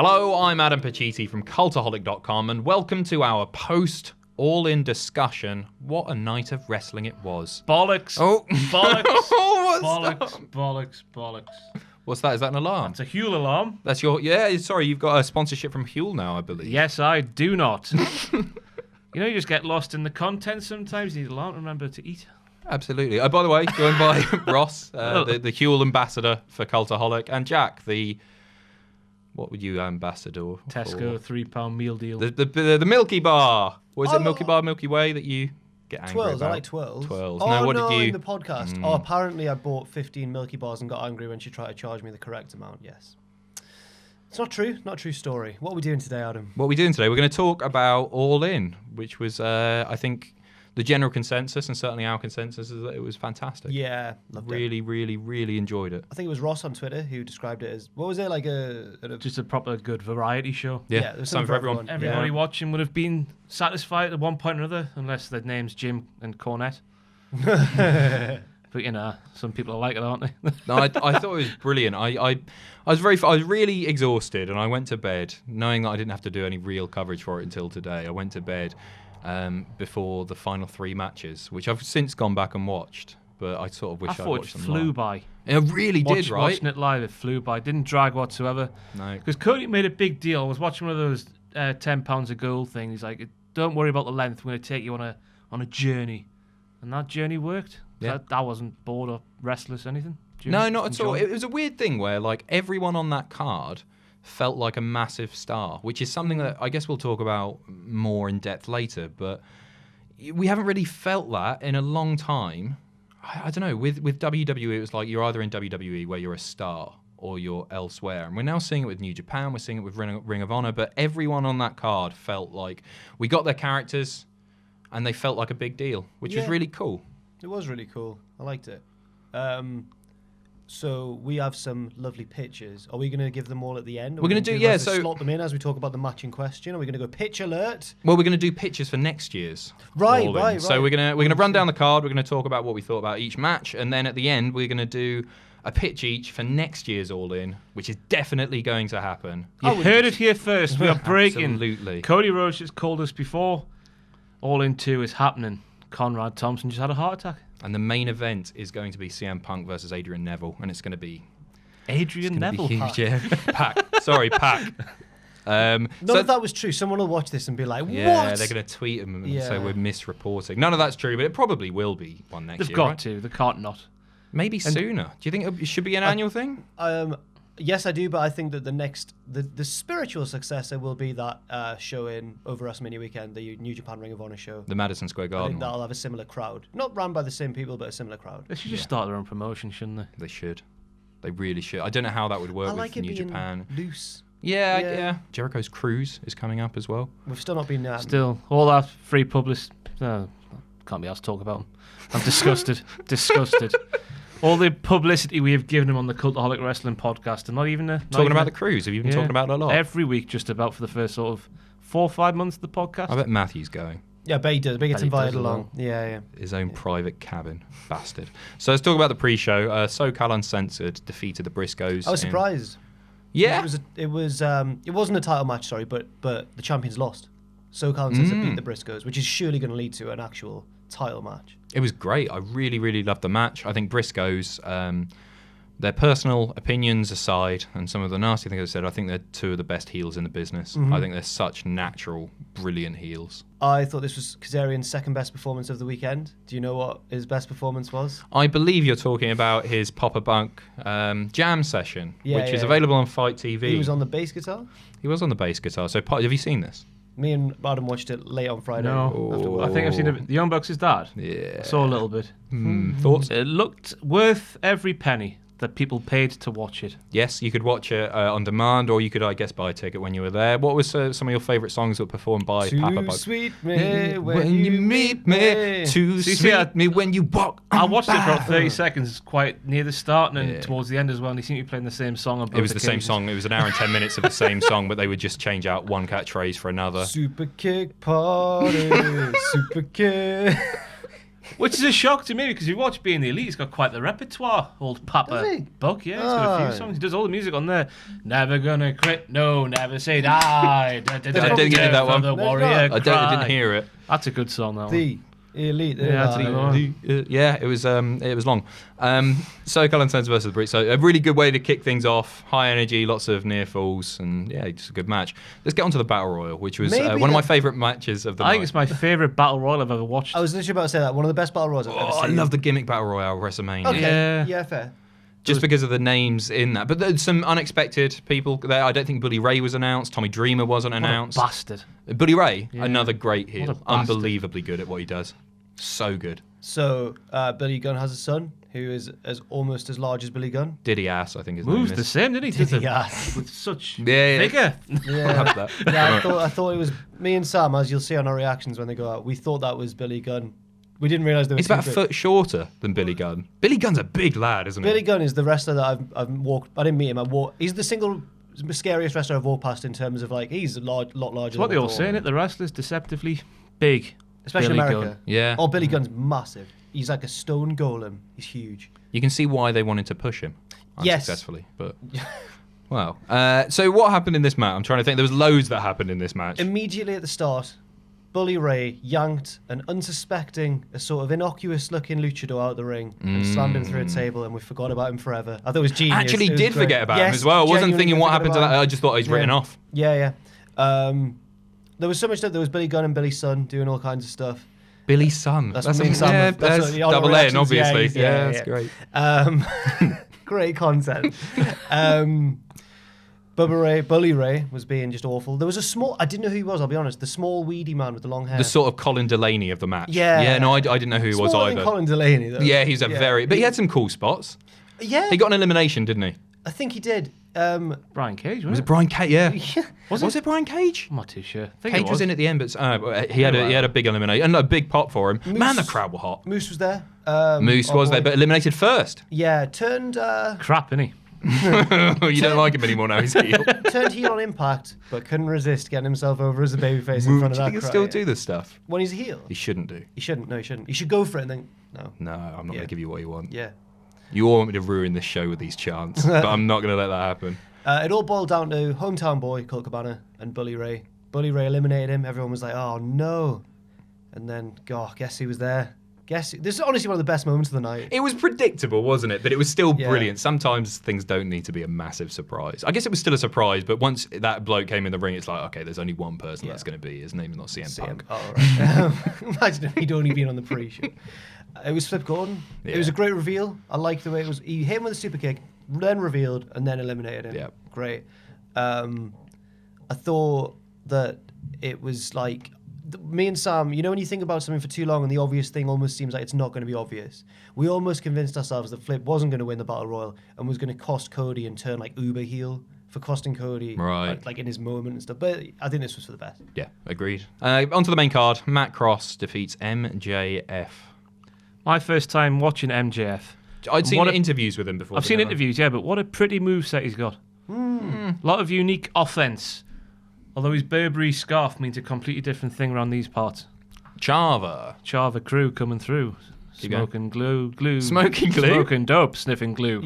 Hello, I'm Adam Pacitti from Cultaholic.com, and welcome to our post-all-in discussion. What a night of wrestling it was. Bollocks. Oh. Bollocks. Bollocks. What's that? Is that an alarm? It's a Huel alarm. That's your... Yeah, sorry, you've got a sponsorship from Huel now, I believe. Yes, I do not. You just get lost in the content sometimes. You need an alarm to remember to eat. Absolutely. By the way, joined by Ross, the Huel ambassador for Cultaholic, and Jack, the... What would you ambassador Tesco for? £3 meal deal. The Milky Bar. Was it Milky Bar, Milky Way that you get angry Twirls, about? I like twirls. Twirls. Oh, no, what did you... in the podcast. Oh, apparently I bought 15 Milky Bars and got angry when she tried to charge me the correct amount, yes. It's not true. Not a true story. What are we doing today, Adam? What are we doing today? We're going to talk about All In, which was, I think, the general consensus, and certainly our consensus, is that it was fantastic. Yeah, loved really, it. really enjoyed it. I think it was Ross on Twitter who described it as, what was it, like just a proper good variety show. Yeah, there's something for everyone. Everybody watching would have been satisfied at one point or another, unless their name's Jim and Cornette. But some people are like it, aren't they? No, I thought it was brilliant. I was really exhausted, and I went to bed knowing that I didn't have to do any real coverage for it until today. I went to bed before the final 3 matches, which I've since gone back and watched, but I sort of wish I'd watched them live. I thought it flew by. It really did, right? Watching it live, it flew by. It didn't drag whatsoever. No. Because Cody made a big deal. I was watching one of those 10 pounds of gold things. He's like, don't worry about the length. We're going to take you on a journey. And that journey worked. Yeah. I wasn't bored or restless or anything. No, not at all. It was a weird thing where everyone on that card felt like a massive star, which is something that I guess we'll talk about more in depth later, but we haven't really felt that in a long time. I don't know, with WWE it was like you're either in WWE where you're a star or you're elsewhere, and we're now seeing it with New Japan, we're seeing it with Ring of Honor, but everyone on that card felt like we got their characters and they felt like a big deal, which was really cool. It was really cool. I liked it. So we have some lovely pictures. Are we going to give them all at the end? We're going to do, slot them in as we talk about the match in question. Are we going to go pitch alert? Well, we're going to do pictures for next year's. Right. So we're going to run down the card. We're going to talk about what we thought about each match, and then at the end we're going to do a pitch each for next year's All In, which is definitely going to happen. You heard it here first. We are breaking. Absolutely. Cody Rhodes just called us before. All In 2 is happening. Conrad Thompson just had a heart attack. And the main event is going to be CM Punk versus Adrian Neville, and it's going to be... Adrian Neville? Huge, yeah. Pac. Sorry, Pac. None of that was true. Someone will watch this and be like, what? Yeah, they're going to tweet him and say we're misreporting. None of that's true, but it probably will be one next year. They've got to. They can't not. Maybe sooner. Do you think it should be an annual thing? Yes, I do, but I think that the spiritual successor will be that show over WrestleMania weekend, the New Japan Ring of Honor show. The Madison Square Garden. I think that'll have a similar crowd. Not run by the same people, but a similar crowd. They should just start their own promotion, shouldn't they? They should. They really should. I don't know how that would work with New Japan. Loose. Yeah. Jericho's Cruise is coming up as well. We've still not been... Still, all that free publicity... can't be asked to talk about them. I'm disgusted. Disgusted. All the publicity we have given him on the Cultaholic Wrestling podcast, and not even talking about the cruise. Have you been talking about it a lot? Every week, just about for the first sort of 4 or 5 months of the podcast. I bet Matthew's going. Yeah, but he does. But he gets invited along. Yeah. His own private cabin. Bastard. So let's talk about the pre-show. SoCal Uncensored defeated the Briscoes. I was surprised. Yeah. It wasn't a title match, sorry, but the champions lost. SoCal Uncensored beat the Briscoes, which is surely going to lead to an actual title match. It was great. I really loved the match. I think Briscoes, their personal opinions aside, and some of the nasty things I said, I think they're 2 of the best heels in the business. I think they're such natural, brilliant heels. I thought this was Kazarian's second best performance of the weekend. Do you know what his best performance was? I believe you're talking about his Papa Bunk jam session, which is available on Fight TV. He was on the bass guitar? He was on the bass guitar. So have you seen this? Me and Adam watched it late on Friday. No, I think I've seen it. The Young Bucks' dad. Yeah. I saw a little bit. Thoughts? It looked worth every penny that people paid to watch it. Yes, you could watch it on demand, or you could, I guess, buy a ticket when you were there. What was some of your favourite songs that were performed by Papa Bug? Too sweet me when you meet me. Too sweet me when you walk. I watched it for about 30 seconds, quite near the start and then towards the end as well, and he seemed to be playing the same song on both occasions. The same song. It was an hour and 10 minutes of the same song, but they would just change out one catchphrase for another. Super kick party, super kick. Which is a shock to me because you watch Being the Elite, he's got quite the repertoire. Old Papa Buck, yeah, he's got a few songs. He does all the music on there. Never gonna quit, no, never say die. I didn't get that one. The warrior I didn't hear it. That's a good song, that one. The Elite. Yeah, it was long. SoCal Uncensored versus Britt. So a really good way to kick things off. High energy, lots of near falls, and yeah, just a good match. Let's get on to the Battle Royal, which was one of my favourite matches of the night. I think it's my favourite Battle Royal I've ever watched. I was literally about to say that. One of the best Battle Royals I've ever seen. I love the gimmick Battle Royale WrestleMania. Okay. Yeah, fair. Just because of the names in that. But there's some unexpected people there. I don't think Bully Ray was announced. Tommy Dreamer wasn't announced. What a bastard. Bully Ray, Yeah. another great heel. What a bastard. Unbelievably good at what he does. So good. So, Billy Gunn has a son who is almost as large as Billy Gunn. Diddy Ass, I think his Moves name the is. same, didn't he? Diddy Ass. With such Yeah. vigor. Yeah. Have that. Yeah, I thought it was me and Sam, as you'll see on our reactions when they go out. We thought that was Billy Gunn. We didn't realise they were He's two about a big. foot shorter than Billy Gunn. Billy Gunn's a big lad, isn't Billy he? Gunn is the wrestler that I've walked. I didn't meet him. He's the single scariest wrestler I've walked past in terms of like he's a lot larger. It's what than they I all thought. say, isn't it? The wrestlers deceptively big. Especially Billy America. Gunn. Yeah. Oh, Billy Gunn's massive. He's like a stone golem. He's huge. You can see why they wanted to push him Yes. unsuccessfully. But wow. So what happened in this match? I'm trying to think. There was loads that happened in this match. Immediately at the start, Bully Ray yanked an unsuspecting, a sort of innocuous-looking luchador out of the ring and slammed him through a table, and we forgot about him forever. I thought it was genius. Actually It was did great. forget about him Yes, as well. I wasn't genuinely thinking what forgot happened to about that. him. I just thought he's written off. Yeah. There was so much stuff. There was Billy Gunn and Billy's son doing all kinds of stuff. Billy's son. That's me and Sam yeah, have- that's that's what the other double N, reactions, obviously. yeah, That's great. Great content. Bully Ray was being just awful. There was a small, I didn't know who he was, I'll be honest, the small weedy man with the long hair. The sort of Colin Delaney of the match. Yeah. Yeah, no, I didn't know who he was Smaller than either. Colin Delaney, though. Yeah, he's but he had some cool spots. Yeah, He got an elimination, didn't he? I think he did. Brian Cage, Was wasn't it Brian Cage? Yeah. Was it Brian Cage? I'm not too sure. I think Cage it was in at the end, but he had a big elimination and a big pop for him. Man, the crowd were hot. Moose was there. Moose was there, but eliminated first. Yeah, turned Crap, innit he? You don't like him anymore now. He's heel. turned heel on Impact, but couldn't resist getting himself over as a babyface in front of Do you that think he'll crowd. still do this stuff? When he's a heel? He shouldn't do. He shouldn't. No, he shouldn't. He should go for it and then no. No, I'm not going to give you what you want. Yeah. You all want me to ruin this show with these chants, but I'm not going to let that happen. It all boiled down to hometown boy Colt Cabana and Bully Ray. Bully Ray eliminated him. Everyone was like, "Oh no!" And then, guess who was there? This is honestly one of the best moments of the night. It was predictable, wasn't it? But it was still Yeah. brilliant. Sometimes things don't need to be a massive surprise. I guess it was still a surprise, but once that bloke came in the ring, it's like, okay, there's only one person that's going to be. His name's not CM Punk. Oh, right. Imagine if he'd only been on the pre-show. It was Flip Gordon. Yeah. It was a great reveal. I liked the way it was. He hit him with a super kick, then revealed, and then eliminated him. Yeah. Great. I thought that it was like me and Sam, you know, when you think about something for too long and the obvious thing almost seems like it's not going to be obvious. We almost convinced ourselves that Flip wasn't going to win the Battle Royal and was going to cost Cody and turn like uber heel for costing Cody, Right. like in his moment and stuff. But I think this was for the best. Yeah, agreed. Onto the main card. Matt Cross defeats MJF. My first time watching MJF. I'd seen What a- interviews with him before. I've seen didn't I? interviews, yeah, but what a pretty moveset he's got. A lot of unique offense. Although his Burberry scarf means a completely different thing around these parts. Chava. Chava crew coming through. Keep going. Smoking glue. Smoking glue? Smoking dope, sniffing glue.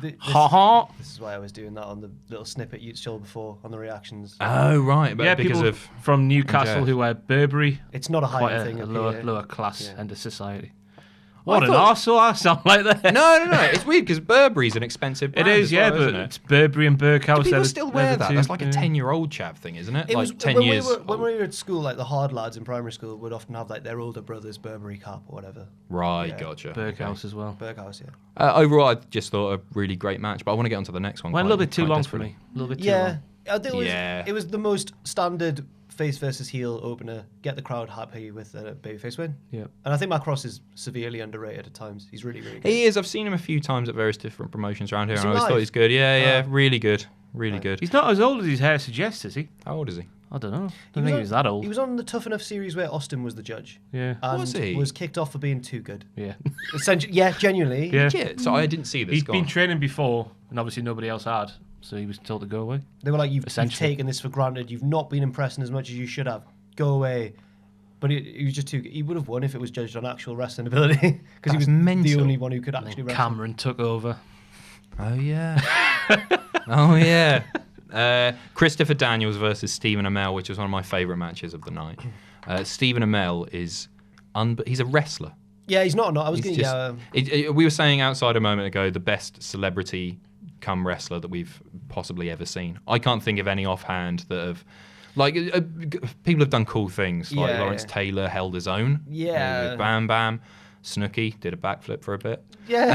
This Ha ha. is why I was doing that on the little snippet you showed before on the reactions. Oh, right. But Yeah, because people of... from Newcastle MJF. who wear Burberry. It's not a Quite high thing a up lower, here. lower class Yeah. end of society. Well, What I an thought- arsehole I sound like that. No. It's weird because Burberry's an expensive It brand is, as yeah, well, but isn't it? it's Burberry and Burkhouse. Do people they're still the- wear they're the that? two, That's like a yeah. 10-year-old chap thing, isn't it? It like was 10 when years. when we were at school, like the hard lads in primary school would often have like their older brother's Burberry cap or whatever. Right, Yeah. gotcha. Burkhouse as well. Berghaus, yeah. Overall, I just thought a really great match, but I want to get on to the next one. Went a quite- little bit too quite long for desperately. me. A little bit too Yeah, long. I think Yeah. it was the most standard face versus heel opener. Get the crowd happy with a babyface win. Yeah. And I think Matt Cross is severely underrated at times. He's really, really good. He is. I've seen him a few times at various different promotions around here, Is and I he always live? thought he's good. Yeah, Ah. really good. Really Right. good. He's not as old as his hair suggests, is he? How old is he? I don't know. I He don't think he was that old. He was on the Tough Enough series where Austin was the judge. Yeah. And Was he? was kicked off for being too good. Yeah. Essentially, yeah, genuinely. Yeah. Legit. So I didn't see this. He's Go been on. training before, and obviously nobody else had, so he was told to go away. They were like, you've Essentially. taken this for granted. You've not been impressing as much as you should have. Go away. But he was just too. He would have won if it was judged on actual wrestling ability because he was mental. the only one who could actually wrestle. Cameron took over. Oh yeah. Oh yeah. Christopher Daniels versus Stephen Amell, which was one of my favourite matches of the night. Stephen Amell is he's a wrestler. Yeah, he's not. I was He's going. just, we were saying outside a moment ago the best celebrity come wrestler that we've possibly ever seen. I can't think of any offhand that have. Like, people have done cool things. Like Lawrence Taylor held his own. Yeah. Bam Bam. Snooki did a backflip for a bit. Yeah.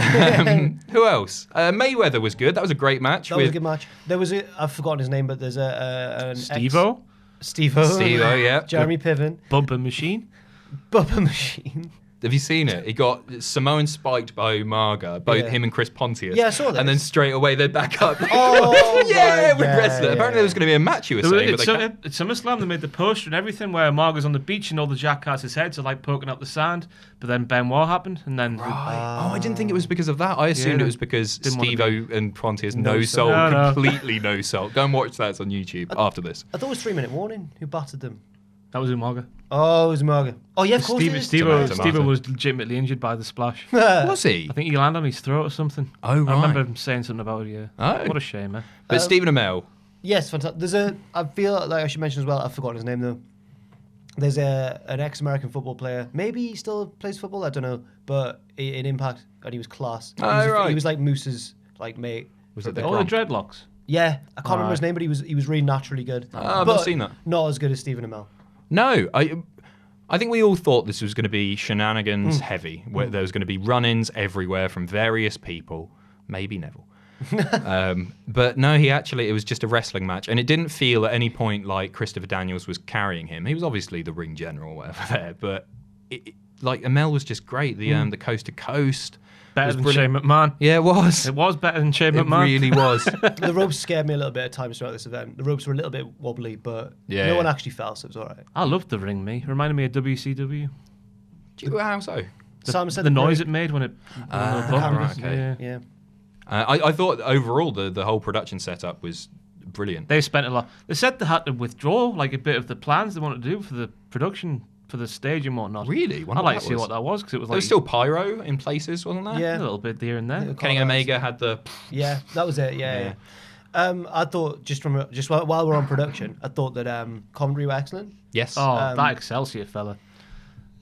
Who else? Mayweather was good. That was a great match. That was a good match. There was I've forgotten his name, but there's an Steve-O? Steve-O, yeah. Jeremy Piven. Bumper Machine? Bumper Machine. Have you seen it? He got Samoan spiked by Umaga, both him and Chris Pontius. Yeah, I saw that. And then straight away they're back up. Oh, yeah, right, with yeah, wrestler. yeah. Apparently there was going to be a match, you were saying. At SummerSlam, they made the poster and everything where Umaaga's on the beach and all the jackasses' heads are like poking out the sand. But then Benoit happened, and then Right. I didn't think it was because of that. I assumed it was because Steve-O and Pontius no soul, completely no soul. Go and watch that. It's on YouTube after this. I thought it was 3-minute warning. Who battered them? that was Umaga. Oh, it was Morgan. Oh, yeah, of course it is. Steve Tomato. was legitimately injured by the splash. Was he? I think he landed on his throat or something. Oh, right. I remember him saying something about it, yeah. Oh. What a shame, man. But Stephen Amell. Yes, fantastic. I feel like I should mention as well, I've forgotten his name though. There's an ex-American football player. Maybe he still plays football, I don't know. But in Impact, and he was class. Right. He was like Moose's mate. Was it the All the dreadlocks. Yeah, I can't remember his name, but he was really naturally good. I've not seen that. Not as good as Stephen Amell. No, I think we all thought this was going to be shenanigans heavy, where there was going to be run-ins everywhere from various people, maybe Neville. But no, it was just a wrestling match, and it didn't feel at any point like Christopher Daniels was carrying him. He was obviously the ring general or whatever there, but Amell was just great. The coast to coast. Better than Shane McMahon. Yeah, it was. It was better than Shane McMahon. It really was. The ropes scared me a little bit at times throughout this event. The ropes were a little bit wobbly, but no one actually fell, so it was all right. I loved the ring, me. Reminded me of WCW. How so? Sam said The noise it made when it... right, okay. Yeah. I thought overall the whole production setup was brilliant. They spent a lot. They said they had to withdraw like a bit of the plans they wanted to do for the production, for the stage and whatnot. Really? I'd like to see what that was, because it was There was still pyro in places, wasn't there? Yeah. a little bit here and there. Kenny Omega had the... Yeah, that was it. Yeah. I thought just while we're on production, I thought that commentary were excellent. Yes. Oh, that Excelsior fella.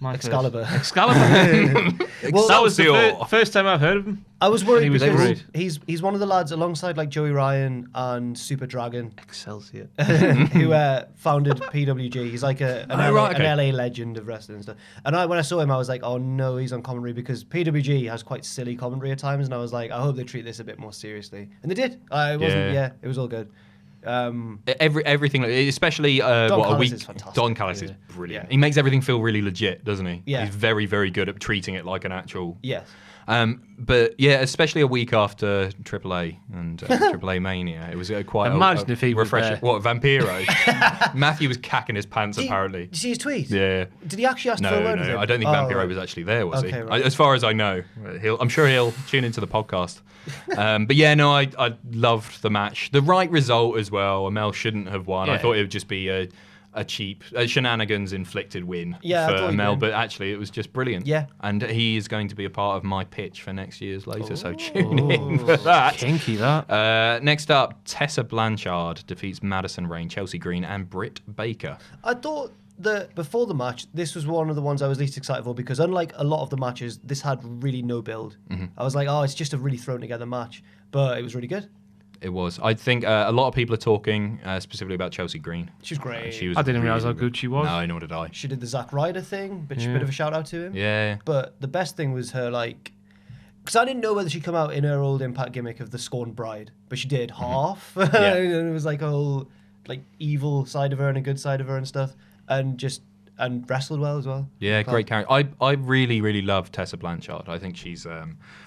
Excalibur. Excalibur. Well, that was the Excelsior. first time I've heard of him. I was worried And he was because great. he's one of the lads alongside like Joey Ryan and Super Dragon Excelsior. who founded PWG. He's like an LA legend of wrestling and stuff. And when I saw him, I was like, oh no, he's on commentary, because PWG has quite silly commentary at times, and I was like, I hope they treat this a bit more seriously. And they did. It was all good. Everything, especially Callis is fantastic. Don Callis is brilliant. Yeah. He makes everything feel really legit, doesn't he? Yeah. He's very, very good at treating it like an actual. Yes. But yeah, especially a week after AAA and AAA Mania, it was quite. Imagine if he was refreshing. there. What, Vampiro? Matthew was cacking his pants apparently. Did you see his tweet? Yeah. Did he actually ask for a No, word with him? I don't think Vampiro was actually there, was he? Okay, right. As far as I know, I'm sure he'll tune into the podcast. But yeah, no, I loved the match. The right result as well. Amell shouldn't have won. I Yeah. thought it would just be a cheap shenanigans inflicted win for Amell, but actually it was just brilliant. Yeah. And he is going to be a part of my pitch for next year's later, so tune in for that. Kinky, that. Next up, Tessa Blanchard defeats Madison, Rayne, Chelsea Green, and Britt Baker. I thought that before the match, this was one of the ones I was least excited for, because unlike a lot of the matches, this had really no build. I was like, oh, it's just a really thrown together match, but it was really good. It was. I think a lot of people are talking specifically about Chelsea Green. She was great. She was I didn't realise how really good she was. No, nor did I. She did the Zack Ryder thing, bit of a shout out to him. Yeah. But the best thing was her, like, because I didn't know whether she'd come out in her old Impact gimmick of the scorned bride, but she did half. Yeah. And it was like a whole like evil side of her and a good side of her and stuff, and wrestled well as well. Yeah, great character. I really, really love Tessa Blanchard. I think she's...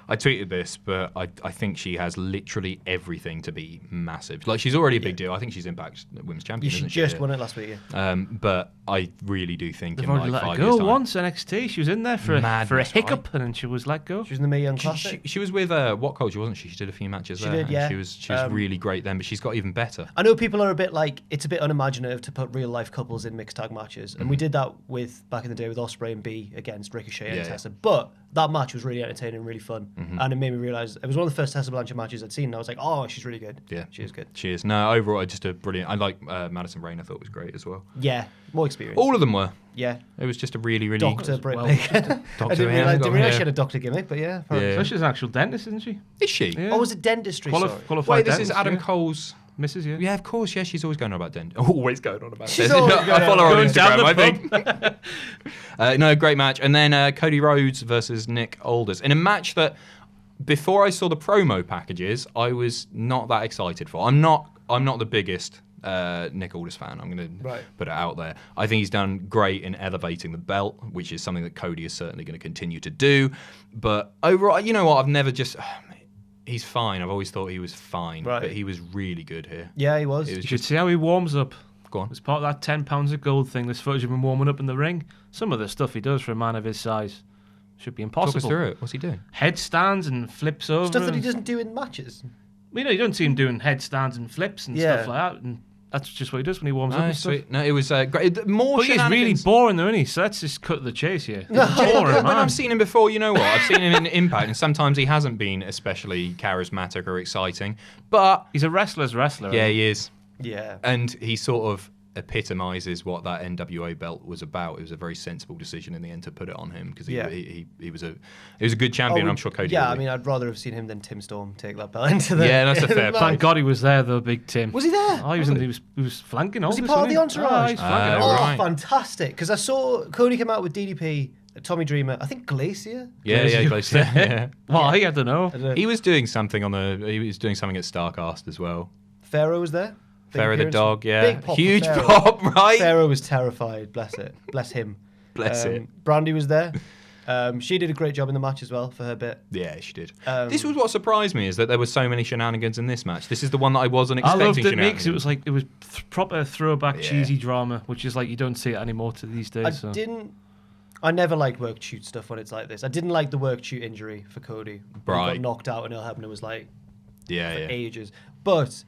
I tweeted this, but I think she has literally everything to be massive. Like, she's already a big deal. I think she's Impact Women's Champion, She isn't just she? won it last week, yeah. But I really do think They've in already like let 5 her years' go time... once, NXT. She was in there for a Madness, hiccup, and then she was let go. She was in the Mae Young Classic. She was with What Culture, wasn't she? She did a few matches there. did, yeah. She was really great then, but she's got even better. I know people are a bit like, it's a bit unimaginative to put real life couples in mixed tag matches, and we did that with back in the day with Ospreay and B against Ricochet and Yeah. Tessa. But that match was really entertaining and really fun. Mm-hmm. And it made me realise it was one of the first Tessa Blanchard matches I'd seen. And I was like, oh, she's really good. Yeah. She is good. She is. No, overall, just a brilliant. I like Madison Rayne. I thought was great as well. Yeah, more experience. All of them were. Yeah. It was just a really, really. Doctor Britt well- Baker. I Doctor, didn't yeah, realise she had a doctor gimmick, but yeah. Yeah. So she's an actual dentist, isn't she? Is she? Yeah. Oh, was it dentistry? Sorry. Qualified Wait, this dentist, is Adam yeah. Cole's. Mrs. Yeah. Yeah, of course. Yeah, she's always going on about dent. Always going on about She's dent. always I going on follow her on going down Instagram, the I think. No, great match. And then Cody Rhodes versus Nick Aldis in a match that, before I saw the promo packages, I was not that excited for. I'm not the biggest Nick Aldis fan. I'm going to put it out there. I think he's done great in elevating the belt, which is something that Cody is certainly going to continue to do. But overall, you know what? I've never just. He's fine. I've always thought he was fine, but he was really good here. Yeah, he was. It was You should just see how he warms up. go on. As part of that 10 pounds of gold thing, this footage of him warming up in the ring. Some of the stuff he does for a man of his size should be impossible. Talk us through it. What's he doing? Headstands and flips over. Stuff that he and- doesn't do in matches. You know, you don't see him doing headstands and flips and stuff like that. And that's just what he does when he warms up No, and stuff. sweet. No, it was great. More But he's really shenanigans. boring though, isn't he? So let's just cut to the chase here. When Boring, man. I've seen him before, you know what? I've seen him in Impact, and sometimes he hasn't been especially charismatic or exciting. But He's a wrestler's wrestler. yeah, isn't he is, Yeah. and he sort of epitomizes what that NWA belt was about. It was a very sensible decision in the end to put it on him because he was a good champion. I'm sure Cody. Yeah, will I be. mean, I'd rather have seen him than Tim Storm take that belt into the. Yeah, that's a fair match. Thank God he was there though, Big Tim. Was he there? Oh, he was flanking all Was he this, part of the wasn't entourage? Oh, he's flanking Oh, all right. fantastic! Because I saw Cody come out with DDP, Tommy Dreamer, I think Glacier. yeah, yeah. Why? I don't know. I don't know. He was doing something He was doing something at Starcast as well. Pharaoh was there. Big Pharaoh the appearance. dog, yeah, Big pop for huge Pharaoh. pop, right? Pharaoh was terrified. Bless it. Bless him. Bless it. Brandy was there. She did a great job in the match as well for her bit. Yeah, she did. Um, This was what surprised me is that there were so many shenanigans in this match. This is the one that I wasn't I expecting. loved it shenanigans. because it was like proper throwback Yeah. cheesy drama, which is like you don't see it anymore to these days. I never liked work shoot stuff when it's like this. I didn't like the work shoot injury for Cody. When he Right. got knocked out and Earl Hebner was like yeah, for yeah. ages. But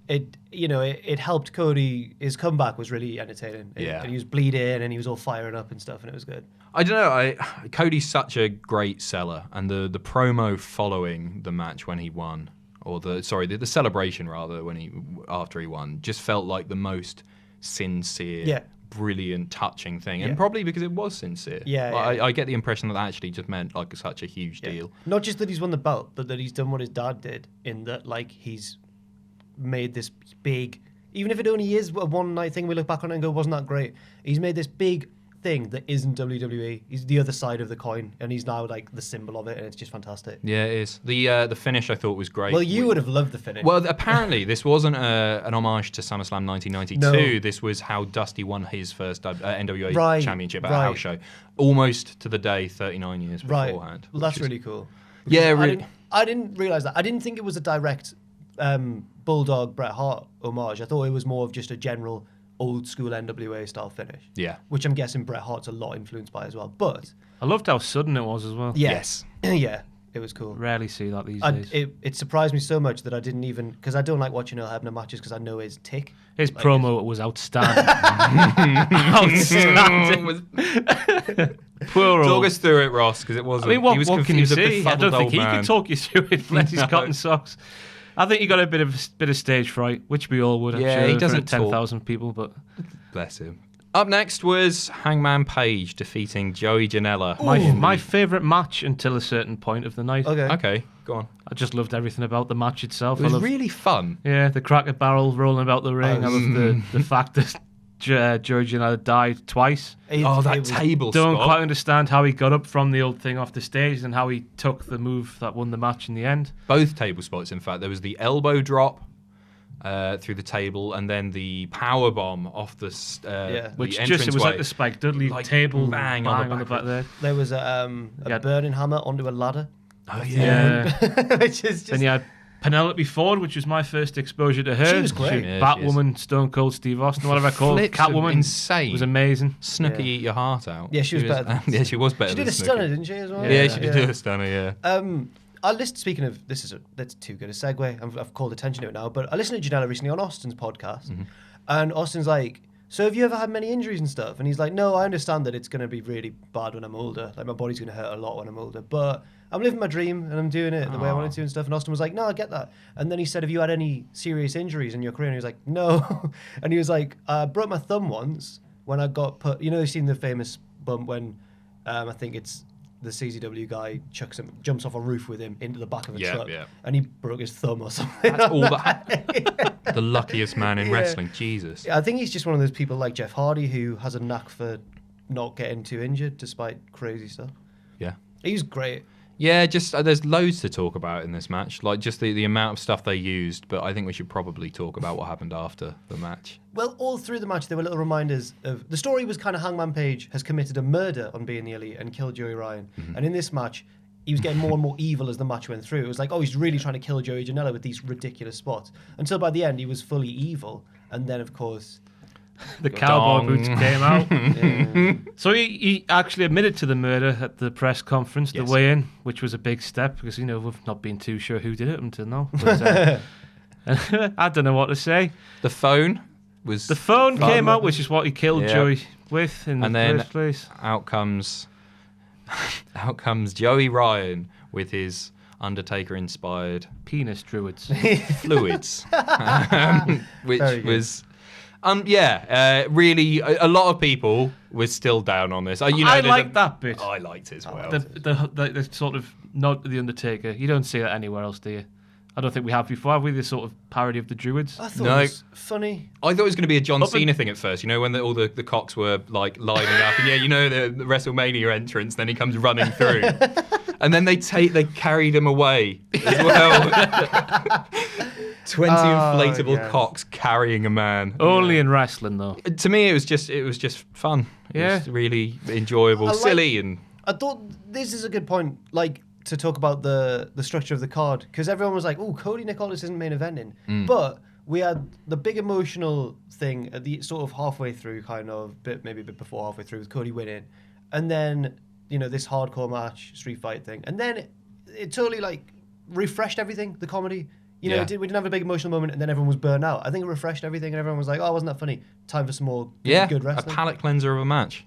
it helped Cody. His comeback was really entertaining. Yeah. And he was bleeding and he was all firing up and stuff and it was good. I don't know. Cody's such a great seller, and the promo following the match when he won, or the celebration rather after he won, just felt like the most sincere, brilliant, touching thing, and probably because it was sincere. Yeah, Like, yeah. I get the impression that actually just meant like such a huge deal. Not just that he's won the belt, but that he's done what his dad did in that like he's made this big, even if it only is a one night thing, we look back on it and go, wasn't that great? He's made this big thing that isn't WWE. He's the other side of the coin, and he's now like the symbol of it, and it's just fantastic. Yeah, it is. The finish I thought was great. Well, you would have loved the finish. Well, apparently this wasn't an homage to SummerSlam 1992. No. This was how Dusty won his first NWA Right, championship at a right. house show, almost to the day 39 years right. beforehand. Well, that's really cool. Yeah, Because really. I didn't realize that. I didn't think it was a direct Bulldog Bret Hart homage. I thought it was more of just a general old school NWA style finish. Yeah. Which I'm guessing Bret Hart's a lot influenced by as well. But I loved how sudden it was as well. Yes. yeah, it was cool. Rarely see that these days. It surprised me so much that I didn't even, because I don't like watching Earl Hebner matches because I know his tick. His promo was outstanding. outstanding. Poor old. Talk us through it, Ross, because it wasn't. I mean, what, he was what can you confused, a see? I befuddled don't think old he man. could talk you through it. Bless his cotton socks. I think he got a bit of stage fright, which we all would. I'm Yeah, sure, he doesn't for 10,000 people, but Bless him. Up next was Hangman Page defeating Joey Janela. my favourite match until a certain point of the night. Okay. Okay, go on. I just loved everything about the match itself. It was I loved, really fun. yeah, the Cracker Barrel rolling about the ring. I love the fact that Joey Janela died twice. Oh, that It was- table Don't spot. quite understand how he got up from the old thing off the stage and how he took the move that won the match in the end. Both table spots, in fact. There was the elbow drop through the table, and then the power bomb off the Which the just, it was like the entranceway. Spike Dudley Like, table bang on the back back there. There was a Yeah. burning hammer onto a ladder. Oh Yeah. Which is just... Then you had Penelope Ford, which was my first exposure to her. She was great. Yeah, she Batwoman, Stone Cold Steve Austin, whatever I call it. Flips are Catwoman. insane. Was amazing. Snooki Yeah. eat your heart out. Yeah, she was better than- yeah, she was better She than did a Snooki. stunner, didn't she, as well? Yeah, she did do a stunner, yeah. I listened, speaking of, that's too good a segue. I've called attention to it now, but I listened to Janela recently on Austin's podcast, and Austin's like, so have you ever had many injuries and stuff? And he's like, no, I understand that it's going to be really bad when I'm older. Like, my body's going to hurt a lot when I'm older. But I'm living my dream and I'm doing it the way I wanted to and stuff. And Austin was like, no, I get that. And then he said, have you had any serious injuries in your career? And he was like, no. And he was like, I broke my thumb once when I got put... You know, you've seen the famous bump when I think it's the CZW guy jumps off a roof with him into the back of a truck. Yeah. And he broke his thumb or something. That's all that. The luckiest man in wrestling. Jesus. I think he's just one of those people like Jeff Hardy who has a knack for not getting too injured despite crazy stuff. Yeah. He was great. Yeah, just there's loads to talk about in this match, like just the amount of stuff they used, but I think we should probably talk about what happened after the match. Well, all through the match, there were little reminders of... The story was kind of Hangman Page has committed a murder on Being the Elite and killed Joey Ryan. Mm-hmm. And in this match, he was getting more and more evil as the match went through. It was like, oh, he's really trying to kill Joey Janela with these ridiculous spots. Until by the end, he was fully evil. And then, of course... The cowboy boots came out. Yeah. So he actually admitted to the murder at the press conference, the weigh-in, which was a big step because, you know, we've not been too sure who did it until now. But, I don't know what to say. The phone came out, which is what he killed Joey with in the first place. Out comes Joey Ryan with his Undertaker-inspired penis druids fluids, which was... really, a lot of people were still down on this. I liked that bit. I liked it as well. The sort of nod to the Undertaker. You don't see that anywhere else, do you? I don't think we have before. Have we this sort of parody of the Druids? I thought it was funny. I thought it was going to be a John Cena thing at first. You know, when all the cocks were like lining up, and you know the WrestleMania entrance. Then he comes running through, and then they carried him away as well. 20 inflatable cocks carrying a man. Only in wrestling, though. To me, it was just fun. It was really enjoyable, silly, and I thought this is a good point, like to talk about the structure of the card, because everyone was like, "Oh, Cody Nick Aldis isn't main eventing," but we had the big emotional thing at the sort of halfway through, maybe a bit before halfway through, with Cody winning, and then this hardcore match, street fight thing, and then it totally like refreshed everything. The comedy. We didn't have a big emotional moment, and then everyone was burnt out. I think it refreshed everything, and everyone was like, "Oh, wasn't that funny? Time for some more good wrestling." A palate cleanser of a match.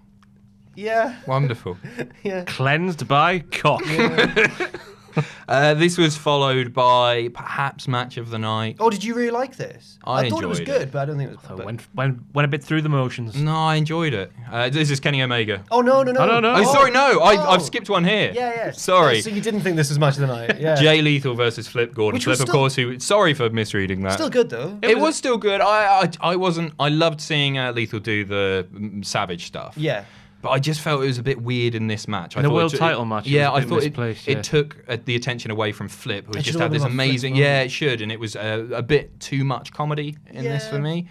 Yeah. Wonderful. Yeah. Cleansed by cock. Yeah. This was followed by perhaps match of the night. Oh, did you really like this? I thought it was good, it. but I don't think it was. Went a bit through the motions. No, I enjoyed it. This is Kenny Omega. Oh no! I don't know. Oh, sorry, no. I've skipped one here. Yeah. Sorry. So you didn't think this was match of the night? Yeah. Jay Lethal versus Flip Gordon. Which Flip, was of course. Sorry for misreading that. Still good though. It was still good. I wasn't. I loved seeing Lethal do the Savage stuff. Yeah. But I just felt it was a bit weird in this match. In the world title match. Yeah, I thought it took the attention away from Flip, who just had this amazing... Yeah, it should, and it was a bit too much comedy in this for me.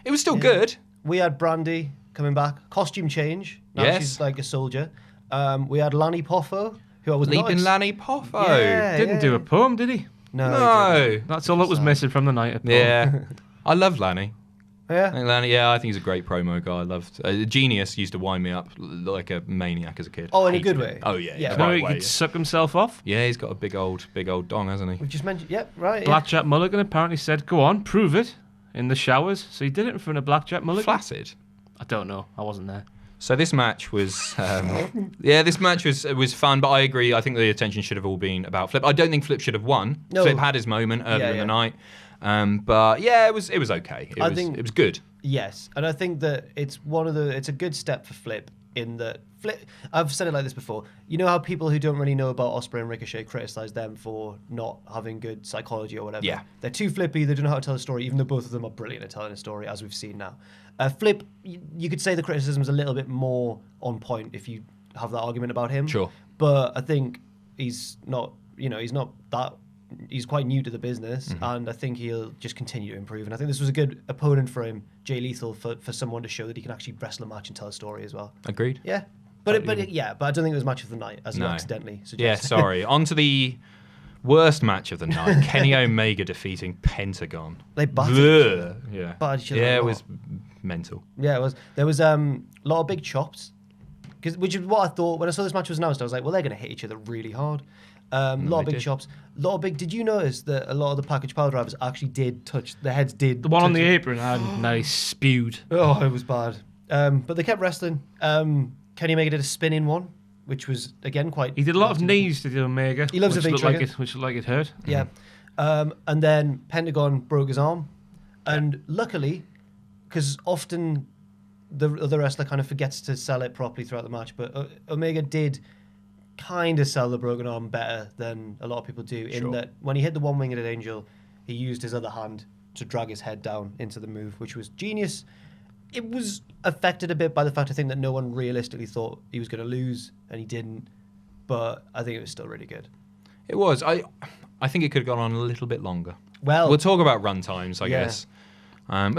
It was still good. We had Brandy coming back. Costume change. Now she's like a soldier. We had Lanny Poffo, who I was Leaping Lanny Poffo. Yeah, didn't do a poem, did he? No. That's all that was missing from the night. Yeah. I love Lanny. Yeah. I think he's a great promo guy. I loved Genius used to wind me up like a maniac as a kid. Oh, in a good way. Oh yeah. He could suck himself off. Yeah, he's got a big old dong, hasn't he? We've just mentioned. Yep, right. Blackjack Mulligan apparently said, "Go on, prove it." In the showers, so he did it in front of Blackjack Mulligan. Flaccid. I don't know. I wasn't there. So this match was, this match was fun, but I agree. I think the attention should have all been about Flip. I don't think Flip should have won. No. Flip had his moment earlier in the night. But yeah, it was okay. It was good. Yes, and I think that it's a good step for Flip in that Flip. I've said it like this before. You know how people who don't really know about Ospreay and Ricochet criticize them for not having good psychology or whatever. Yeah, they're too flippy. They don't know how to tell a story, even though both of them are brilliant at telling a story, as we've seen now. Flip, you could say the criticism is a little bit more on point if you have that argument about him. Sure, but I think he's not. He's not that. He's quite new to the business, and I think he'll just continue to improve. And I think this was a good opponent for him, Jay Lethal, for someone to show that he can actually wrestle a match and tell a story as well. Agreed. Yeah, but I don't think it was match of the night, as you accidentally suggested. Yeah, sorry. On to the worst match of the night: Kenny Omega defeating Pentagon. They battered. Yeah. It was mental. Yeah, it was. There was a lot of big chops, which is what I thought when I saw this match was announced. I was like, well, they're going to hit each other really hard. A lot of they big did. chops. A lot of big. Did you notice that a lot of the package power drivers actually did touch their heads? Did The one on touch the it. apron and now he spewed. Oh, it was bad. But they kept wrestling. Kenny Omega did a spin-in one, which was again quite. He did a lot of knees to the Omega. He loves a which big looked like trigger. which looked like it hurt. Yeah. And then Pentagon broke his arm. And luckily, because often the other wrestler kind of forgets to sell it properly throughout the match, but Omega did kind of sell the broken arm better than a lot of people do, in that when he hit the one-winged angel, he used his other hand to drag his head down into the move, which was genius. It was affected a bit by the fact, I think, that no one realistically thought he was going to lose, and he didn't. But I think it was still really good. It was. I think it could have gone on a little bit longer. Well, We'll talk about run times, I guess. That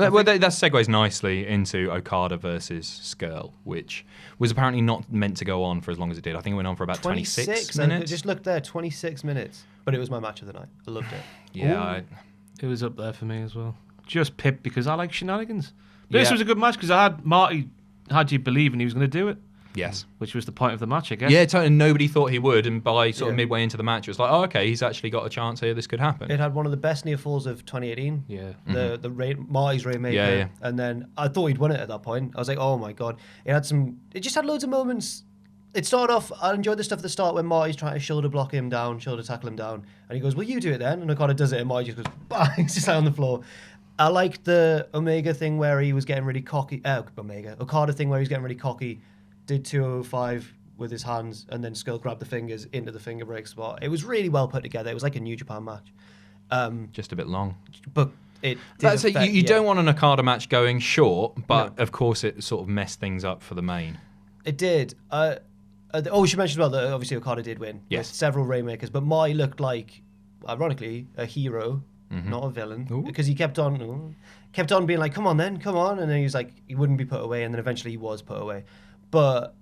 segues nicely into Okada versus Scurll, which was apparently not meant to go on for as long as it did. I think it went on for about 26 minutes. I just looked there, 26 minutes. But it was my match of the night. I loved it. Yeah. It was up there for me as well. Just pipped because I like shenanigans. But this Yeah. was a good match because I had Marty had you believing he was going to do it, Yes. which was the point of the match, I guess. Yeah, totally. Nobody thought he would, and by sort of midway into the match, it was like, oh, okay, he's actually got a chance here. This could happen. It had one of the best near falls of 2018. Yeah. The Marty's Rainmaker. Yeah. And then I thought he'd won it at that point. I was like, oh my God. It just had loads of moments. It started off, I enjoyed the stuff at the start when Marty's trying to shoulder block him down, shoulder tackle him down. And he goes, well, you do it then. And Okada does it, and Marty just goes, bang, he's just like on the floor. I liked the Omega thing where he was getting really cocky. Okada thing where he was getting really cocky. Did 205 with his hands, and then Scurll grabbed the fingers into the finger break spot. It was really well put together. It was like a New Japan match. Just a bit long. But it That's did you don't want an Okada match going short, but of course it sort of messed things up for the main. It did. We should mention as well that obviously Okada did win. Yes. With several Rainmakers, but Marty looked like, ironically, a hero, not a villain, Ooh. because he kept on being like, come on, and then he was like, he wouldn't be put away, and then eventually he was put away. But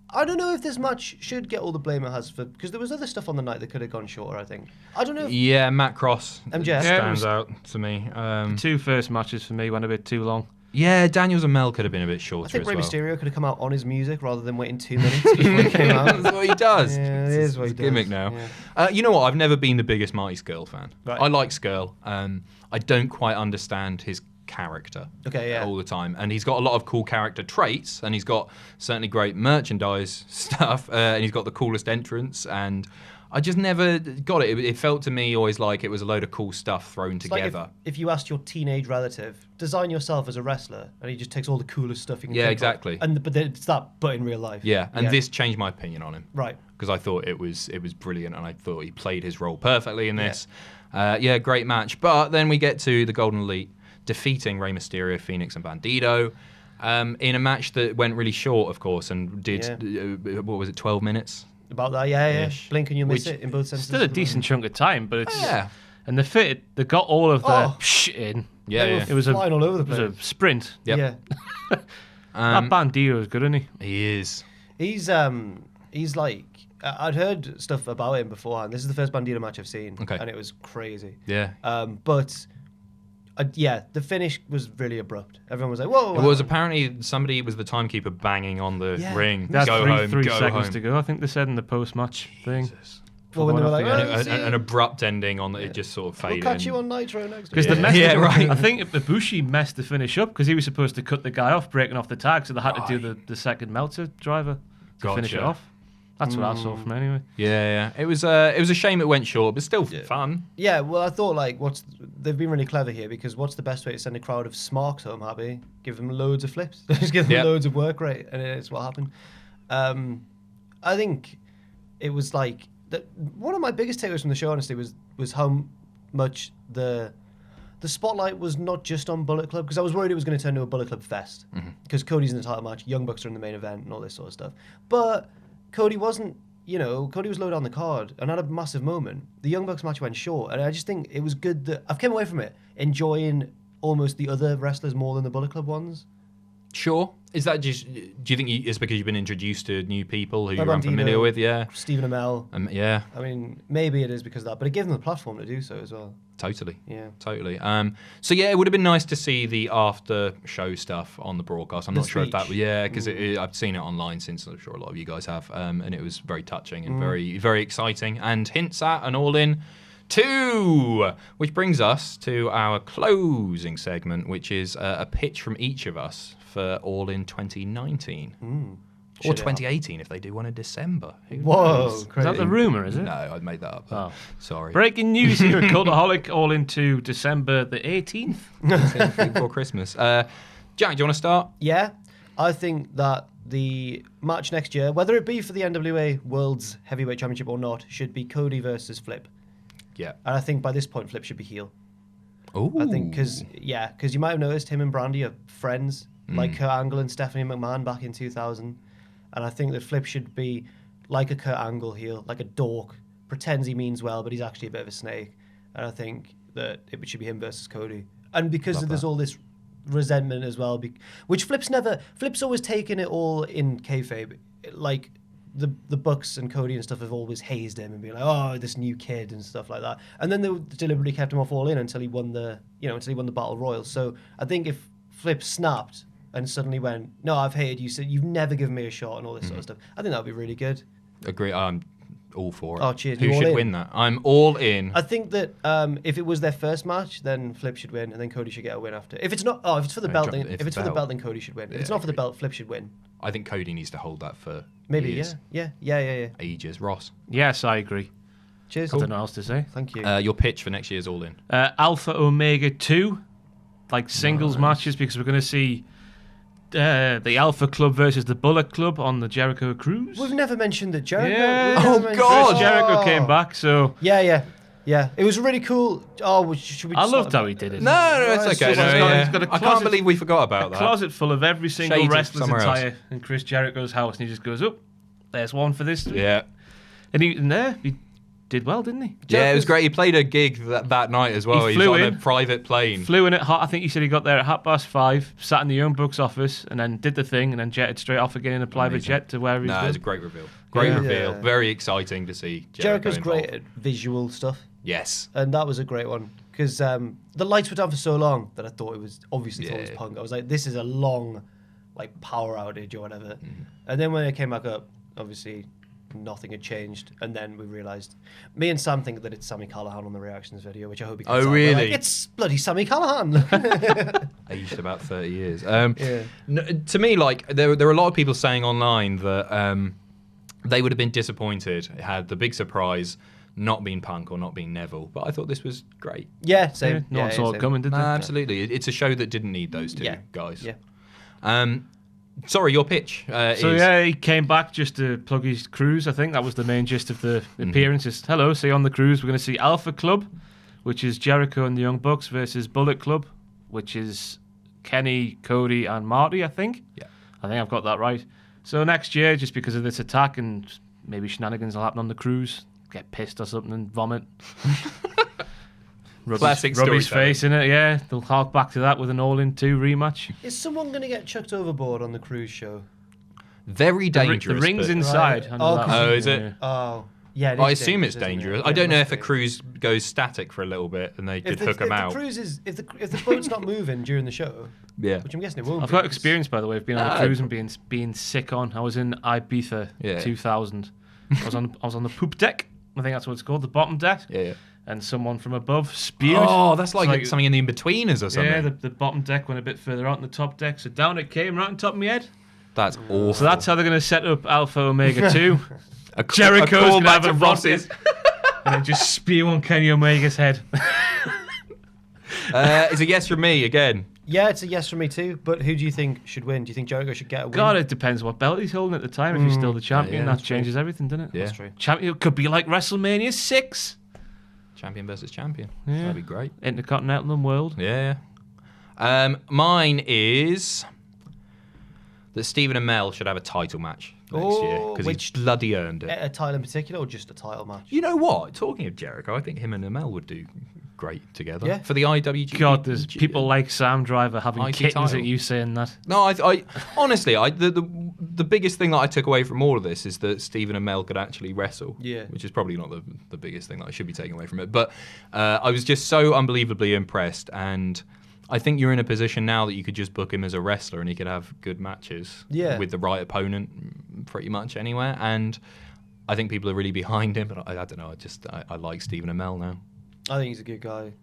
I don't know if this match should get all the blame it has for, because there was other stuff on the night that could have gone shorter, I think. I don't know. Yeah, Matt Cross MJF. stands out to me. The two first matches for me went a bit too long. Yeah, Daniels and Mel could have been a bit I shorter think as Rey well. Mysterio could have come out on his music rather than waiting 2 minutes before he came out. That's what he does. Yeah, it is what he It's a gimmick does. now. Yeah. You know what? I've never been the biggest Marty Scurll fan. Right. I like Scurll. I don't quite understand his character all the time. And he's got a lot of cool character traits, and he's got certainly great merchandise stuff, and he's got the coolest entrance, and I just never got it. It felt to me always like it was a load of cool stuff thrown It's together. like if you asked your teenage relative, design yourself as a wrestler, and he just takes all the coolest stuff you can Yeah, think of. exactly. But then it's that, but in real life. Yeah, and this changed my opinion on him. Right. Because I thought it was brilliant, and I thought he played his role perfectly in this. Great match. But then we get to the Golden Elite defeating Rey Mysterio, Fenix, and Bandido in a match that went really short, of course, and did, 12 minutes? About that, yeah. Ish. Blink and you'll miss Which- it in both senses. Still a decent chunk of time, but it's Yeah. and they got all of the psh in. Yeah, They were yeah. It was flying all over the It was place. a sprint. Yep. Yeah. That Bandido is good, isn't he? He is. He's like, I'd heard stuff about him beforehand. This is the first Bandido match I've seen. Okay. And it was crazy. Yeah. The finish was really abrupt. Everyone was like, whoa. It was apparently somebody was the timekeeper banging on the Yeah. ring. That's Go home, three go seconds home. to go. I think they said in the post-match thing. Well, when they were like, An abrupt ending on that, it just sort of we'll faded. catch in. you on Nitro next Because week. the message, Yeah, right. I think Ibushi messed the finish up because he was supposed to cut the guy off, breaking off the tag, so they had to do the second Meltzer driver to finish it Gotcha. off. That's what I saw from it anyway. Yeah. It was a shame it went short, but still fun. Yeah, well, I thought they've been really clever here, because what's the best way to send a crowd of smarks home happy? Give them loads of flips, just give them loads of work rate, and it's what happened. I think it was like one of my biggest takeaways from the show, honestly, was how much the spotlight was not just on Bullet Club, because I was worried it was going to turn into a Bullet Club fest, because Cody's in the title match, Young Bucks are in the main event, and all this sort of stuff, but Cody wasn't. Cody was low down the card and had a massive moment. The Young Bucks match went short, and I just think it was good that I've come away from it enjoying almost the other wrestlers more than the Bullet Club ones. Sure. Is that just? Do you think it's because you've been introduced to new people who you're Bandido, unfamiliar with? Yeah. Stephen Amell. Yeah. I mean, maybe it is because of that, but it gave them the platform to do so as well. Totally. Yeah. Totally. So yeah, it would have been nice to see the after show stuff on the broadcast. I'm not sure if that. Yeah, because I've seen it online since. I'm sure a lot of you guys have, and it was very touching and very, very exciting, and hints at an all-in 2, which brings us to our closing segment, which is a pitch from each of us for All In 2019. Or 2018 if they do one in December. Whoa, is that the rumour, is it? No, I'd made that up. Oh. Sorry. Breaking news here at Cultaholic, All into December the 18th. Before Christmas. Jack, do you want to start? Yeah, I think that the match next year, whether it be for the NWA World's Heavyweight Championship or not, should be Cody versus Flip. Yeah. And I think by this point, Flip should be heel. Ooh. I think because you might have noticed him and Brandy are friends, like Kurt Angle and Stephanie McMahon back in 2000. And I think that Flip should be like a Kurt Angle heel, like a dork, pretends he means well, but he's actually a bit of a snake. And I think that it should be him versus Cody. And because there's all this resentment as well, which Flip's always taken it all in kayfabe. Like the Bucks and Cody and stuff have always hazed him and been like, oh, this new kid and stuff like that. And then they deliberately kept him off All In until he won the Battle Royal. So I think if Flip snapped and suddenly went, no, I've hated you, so you've never given me a shot and all this sort of stuff, I think that would be really good. Agree. I'm all for it. Oh, cheers. Who should win that? I'm all in. I think that if it was their first match, then Flip should win, and then Cody should get a win after. If it's not, if it's for the belt, then Cody should win. If it's not for the belt, Flip should win. I think Cody needs to hold that for maybe years. Yeah. Ages. Ross. Yes, I agree. Cheers. I don't know what else to say. Thank you. Your pitch for next year's All In. Alpha Omega 2, like singles matches, because we're going to see the Alpha Club versus the Bullet Club on the Jericho Cruise. We've never mentioned that Jericho. Yeah. God. Chris Jericho came back, so Yeah. It was really cool. Oh, should we? I loved how he did it. No, it's okay. He's got a I can't believe we forgot about a that. closet full of every single Shades of wrestler's somewhere attire else. in Chris Jericho's house, and he just goes, "Oh, there's one for this." Yeah. And he did well, didn't he? Yeah, it was great. He played a gig that night as well. He He was flew on in. a private plane. Flew in at I think he said he got there at 5:30, sat in the Young Bucks office, and then did the thing, and then jetted straight off again in a private jet to wherever he's No, it going. was a great reveal. Great Yeah. reveal. Yeah. Very exciting to see Jericho's involved. great at visual stuff, Yes. and that was a great one because the lights were down for so long that I thought it was thought it was Punk. I was like, this is a long, like power outage or whatever. And then when it came back up, obviously nothing had changed, and then we realised. Me and Sam think that it's Sami Callihan on the reactions video, which I hope he cuts out. really? Like, it's bloody Sami Callihan. Aged about 30 years. Yeah. To me, like there were a lot of people saying online that they would have been disappointed had the big surprise not been Punk or not been Neville. But I thought this was great. Yeah, same. No one saw it coming, did they? Absolutely. It's a show that didn't need those two guys. Yeah. Sorry, your pitch is... He came back just to plug his cruise. I think that was the main gist of the appearance. Just, hello, see you on the cruise. We're going to see Alpha Club, which is Jericho and the Young Bucks, versus Bullet Club, which is Kenny, Cody, and Marty, I think. Yeah. I think I've got that right. So next year, just because of this attack and maybe shenanigans will happen on the cruise, get pissed or something and vomit. Classic rub his storytelling. face in it, yeah. They'll hark back to that with an All-In 2 rematch. Is someone going to get chucked overboard on the cruise show? Very dangerous. The ring's but- inside. Right. under Oh, that. Oh, is it? Oh, yeah. It I is assume it's isn't it? dangerous. Yeah, I don't it know must if the be. cruise goes static for a little bit and they could hook them out. If the boat's not moving during the show, Yeah. which I'm guessing it won't. I've be, got experience, by the way, of being on a Ah. cruise and being sick on. I was in Ibiza 2000. I was on the poop deck. I think that's what it's called, the bottom deck. Yeah. And someone from above spewed. Oh, that's It's like something in the in-betweeners or something. Yeah, the bottom deck went a bit further out than the top deck, so down it came right on top of my head. That's awful. So that's how they're going to set up Alpha Omega 2. Jericho's Jericho's going going to to have a Ross's. and then just spew on Kenny Omega's head. It's a yes from me again. Yeah, it's a yes from me too. But who do you think should win? Do you think Jericho should get a win? God, it depends what belt he's holding at the time. If he's still the champion, yeah, that that's changes everything, doesn't it? Yeah. That's true. Champion could be like WrestleMania 6. Champion versus champion. Yeah. That'd be great. Intercontinental and World. Yeah. Mine is that Stephen Amell should have a title match next year because which- he bloody earned it. A title in particular, or just a title match? You know what? Talking of Jericho, I think him and Amell would do great together. Yeah. For the IWG. God, there's people like Sam Driver having IT kittens title. at you saying that. No, I honestly, the biggest thing that I took away from all of this is that Stephen Amell could actually wrestle. Yeah. Which is probably not the biggest thing that I should be taking away from it. But I was just so unbelievably impressed, and I think you're in a position now that you could just book him as a wrestler and he could have good matches with the right opponent pretty much anywhere. And I think people are really behind him, but I don't know. I like Stephen Amell now. I think he's a good guy.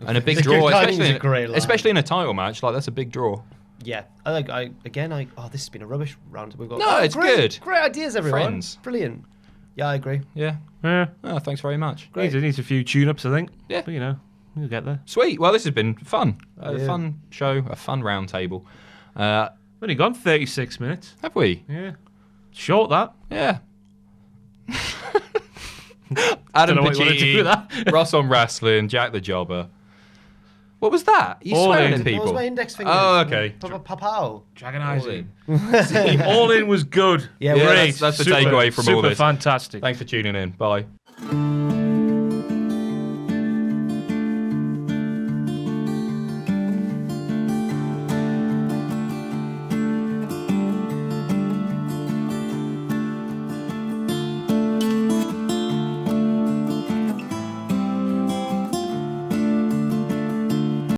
And a big He's a draw, good guy, he's a great lad. especially in a title match. Like, that's a big draw. Yeah. This has been a rubbish round. We've got No, it's good. Great ideas, everyone. Friends. Brilliant. Yeah, I agree. Yeah. Yeah. Oh, thanks very much. Great. Needs a few tune-ups, I think. Yeah. But, you know, we'll get there. Sweet. Well, this has been fun. A Yeah. fun show, a fun round table. Only gone 36 minutes. Have we? Yeah. Short, that. Yeah. Adam Don't know what you wanted to do with Pacitti, that. Ross on Wrestling, Jack the Jobber. What was that? You All swearing in. at What was people? my index finger? Oh, okay. Pow. Dragonizing. All in was good. Yeah, Yeah, Great. that's the Super- takeaway from all super this. fantastic. Thanks for tuning in. Bye.